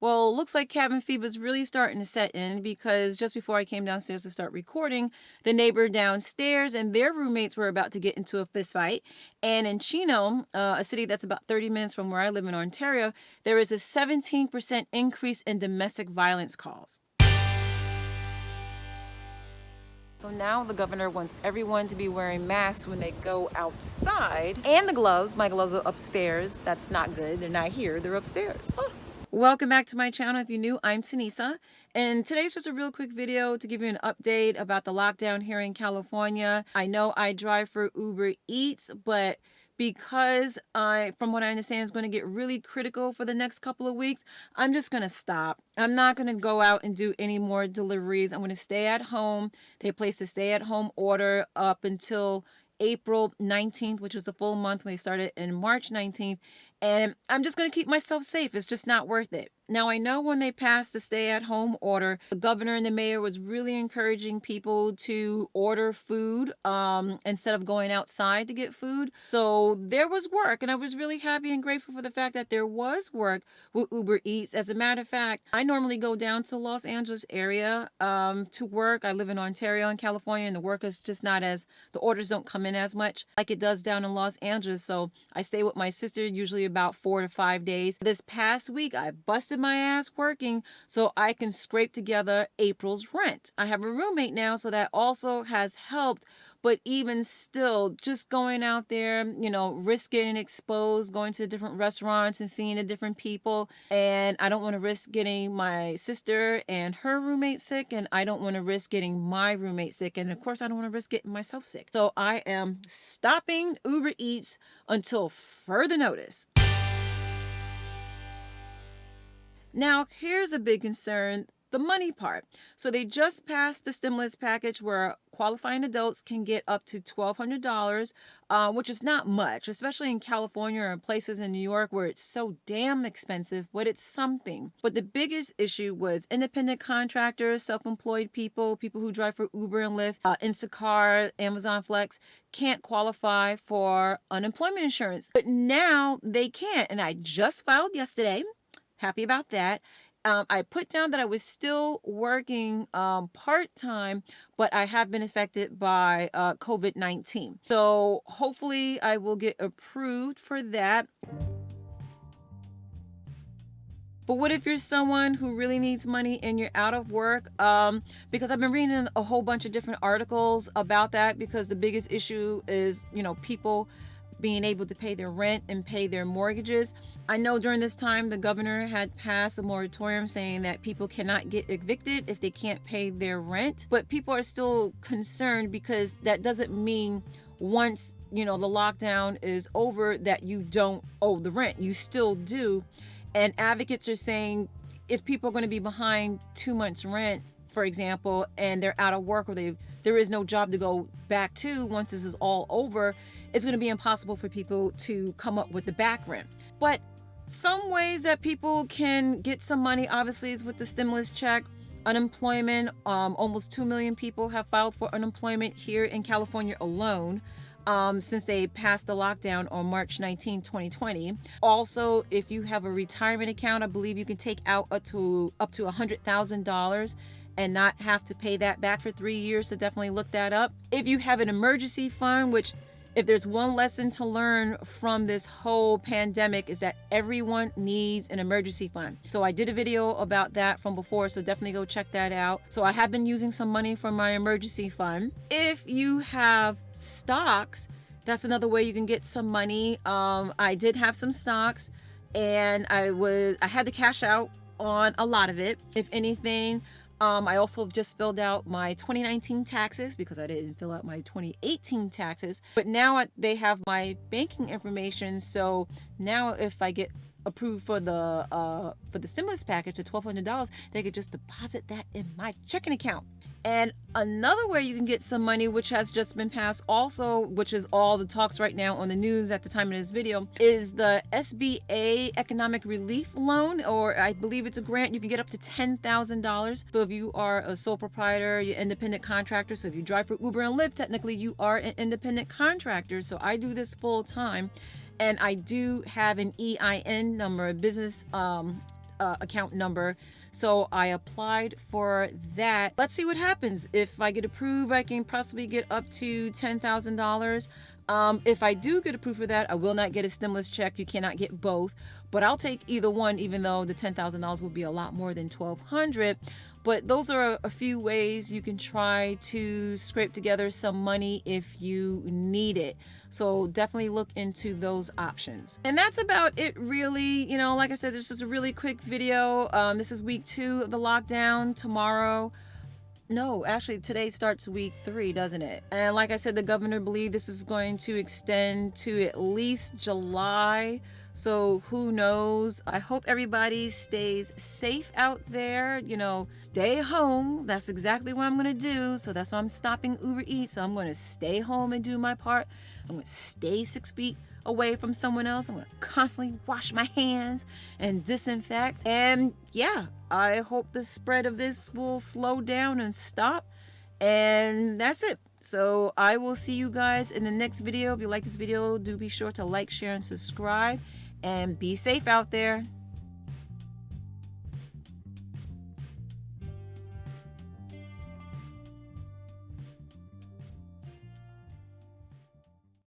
Well, looks like cabin fever's really starting to set in because just before I came downstairs to start recording, the neighbor downstairs and their roommates were about to get into a fist fight. And in Chino, a city that's about 30 minutes from where I live in Ontario, there is a 17% increase in domestic violence calls. So now the governor wants everyone to be wearing masks when they go outside, and the gloves. My gloves are upstairs. That's not good. They're not here. They're upstairs. Oh. Welcome back to my channel. If you're new, I'm Tanisa, and today's just a real quick video to give you an update about the lockdown here in California. I know I drive for Uber Eats, but because from what I understand, is going to get really critical for the next couple of weeks, I'm just going to stop. I'm not going to go out and do any more deliveries. I'm going to stay at home. They placed a stay at home order up until April 19th, which is a full month. We started in March 19th, and I'm just going to keep myself safe. It's just not worth it. Now, I know when they passed the stay-at-home order, the governor and the mayor was really encouraging people to order food instead of going outside to get food. So there was work, and I was really happy and grateful for the fact that there was work with Uber Eats. As a matter of fact, I normally go down to Los Angeles area to work. I live in Ontario in California, and the work is just not as, the orders don't come in as much like it does down in Los Angeles. So I stay with my sister usually about 4 to 5 days. This past week, I busted my ass working so I can scrape together April's rent. I have a roommate now, so that also has helped. But even still, just going out there, risk getting exposed, going to different restaurants and seeing the different people. And I don't want to risk getting my sister and her roommate sick. And I don't want to risk getting my roommate sick. And of course, I don't want to risk getting myself sick. So I am stopping Uber Eats until further notice. Now, here's a big concern. The money part. So they just passed the stimulus package where qualifying adults can get up to $1,200, which is not much, especially in California or places in New York where it's so damn expensive, but it's something. But the biggest issue was independent contractors, self-employed people, people who drive for Uber and Lyft, Instacart, Amazon Flex, can't qualify for unemployment insurance. But now they can. And I just filed yesterday. Happy about that. I put down that I was still working part-time, but I have been affected by COVID-19. So hopefully I will get approved for that. But what if you're someone who really needs money and you're out of work? Because I've been reading a whole bunch of different articles about that, because the biggest issue is, people being able to pay their rent and pay their mortgages. I know during this time, the governor had passed a moratorium saying that people cannot get evicted if they can't pay their rent. But people are still concerned because that doesn't mean once, the lockdown is over that you don't owe the rent. You still do. And advocates are saying if people are going to be behind 2 months rent, for example, and they're out of work or there is no job to go back to once this is all over, it's going to be impossible for people to come up with the back rent. But some ways that people can get some money, obviously, is with the stimulus check, unemployment. Almost 2 million people have filed for unemployment here in California alone. Since they passed the lockdown on March 19, 2020. Also, if you have a retirement account, I believe you can take out up to $100,000 and not have to pay that back for 3 years. So definitely look that up. If you have an emergency fund, which if there's one lesson to learn from this whole pandemic is that everyone needs an emergency fund. So I did a video about that from before, so definitely go check that out. So I have been using some money from my emergency fund. If you have stocks, that's another way you can get some money. I did have some stocks and I had to cash out on a lot of it. If anything, I also just filled out my 2019 taxes because I didn't fill out my 2018 taxes. But now they have my banking information. So now if I get approved for the stimulus package, the $1,200, they could just deposit that in my checking account. And another way you can get some money, which has just been passed also, which is all the talks right now on the news at the time of this video, is the SBA economic relief loan, or I believe it's a grant. You can get up to $10,000. So if you are a sole proprietor, you're independent contractor. So if you drive for Uber and Lyft, technically you are an independent contractor. So I do this full time. And I do have an EIN number, a business account number. So I applied for that. Let's see what happens. If I get approved, I can possibly get up to $10,000. If I do get approved for that, I will not get a stimulus check. You cannot get both, but I'll take either one, even though the $10,000 will be a lot more than $1,200. But those are a few ways you can try to scrape together some money if you need it. So definitely look into those options. And that's about it, really. You know, like I said, this is a really quick video. This is week 2 of the lockdown. Tomorrow, no, actually today starts week 3, doesn't it? And like I said, the governor believed this is going to extend to at least July. So who knows? I hope everybody stays safe out there. You know, stay home. That's exactly what I'm going to do. So that's why I'm stopping Uber Eats. So I'm going to stay home and do my part. I'm going to stay 6 feet away from someone else. I'm going to constantly wash my hands and disinfect. And yeah, I hope the spread of this will slow down and stop. And that's it. So I will see you guys in the next video. If you like this video, do be sure to like, share, and subscribe. And be safe out there.